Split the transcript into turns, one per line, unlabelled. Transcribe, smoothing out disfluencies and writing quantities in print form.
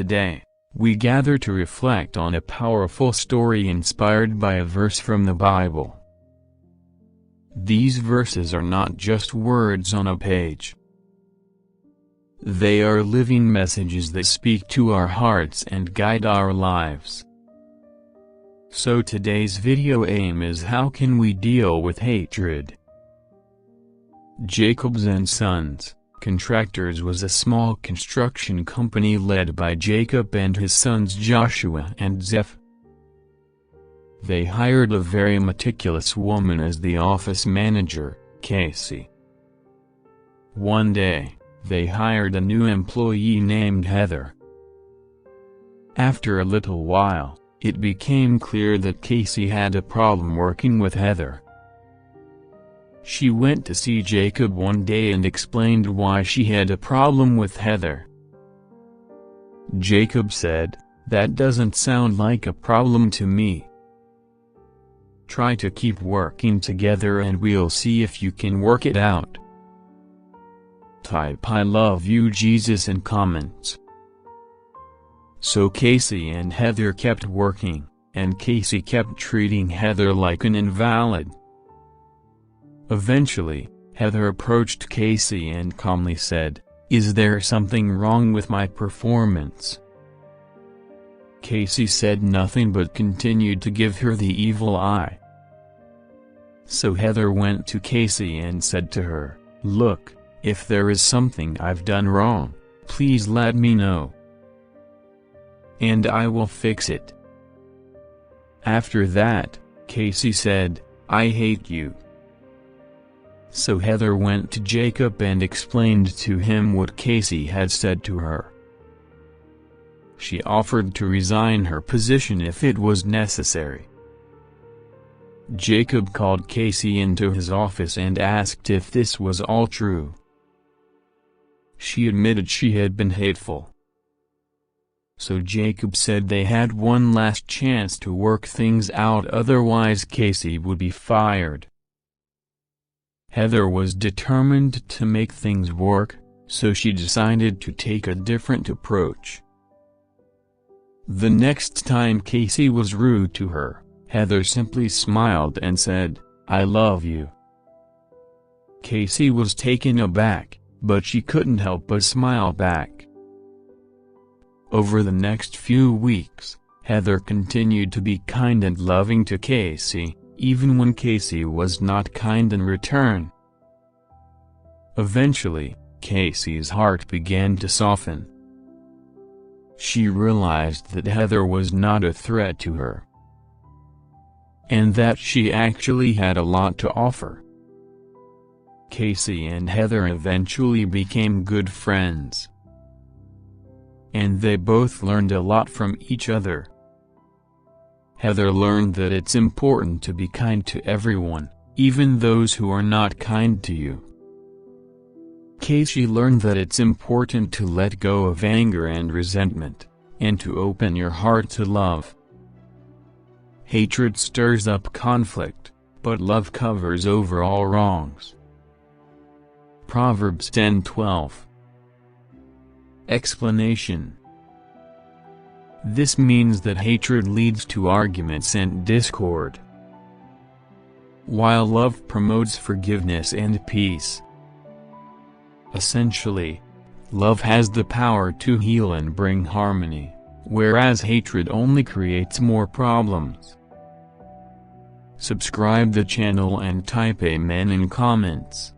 Today, we gather to reflect on a powerful story inspired by a verse from the Bible. These verses are not just words on a page. They are living messages that speak to our hearts and guide our lives. So today's video aim is: how can we deal with hatred? Jacob's and Sons Contractors was a small construction company led by Jacob and his sons Joshua and Zeph. They hired a very meticulous woman as the office manager, Casey. One day, they hired a new employee named Heather. After a little while, it became clear that Casey had a problem working with Heather. She went to see Jacob one day and explained why she had a problem with Heather. Jacob said, "That doesn't sound like a problem to me. Try to keep working together and we'll see if you can work it out." Type "I love you Jesus" in comments. So Casey and Heather kept working, and Casey kept treating Heather like an invalid. Eventually, Heather approached Casey and calmly said, "Is there something wrong with my performance?" Casey said nothing but continued to give her the evil eye. So Heather went to Casey and said to her, "Look, if there is something I've done wrong, please let me know, and I will fix it." After that, Casey said, "I hate you." So Heather went to Jacob and explained to him what Casey had said to her. She offered to resign her position if it was necessary. Jacob called Casey into his office and asked if this was all true. She admitted she had been hateful. So Jacob said they had one last chance to work things out, otherwise Casey would be fired. Heather was determined to make things work, so she decided to take a different approach. The next time Casey was rude to her, Heather simply smiled and said, "I love you." Casey was taken aback, but she couldn't help but smile back. Over the next few weeks, Heather continued to be kind and loving to Casey, even when Casey was not kind in return. Eventually, Casey's heart began to soften. She realized that Heather was not a threat to her, and that she actually had a lot to offer. Casey and Heather eventually became good friends, and they both learned a lot from each other. Heather learned that it's important to be kind to everyone, even those who are not kind to you. Casey learned that it's important to let go of anger and resentment, and to open your heart to love. Hatred stirs up conflict, but love covers over all wrongs. Proverbs 10:12. Explanation: this means that hatred leads to arguments and discord, while love promotes forgiveness and peace. Essentially, love has the power to heal and bring harmony, whereas hatred only creates more problems. Subscribe the channel and type Amen in comments.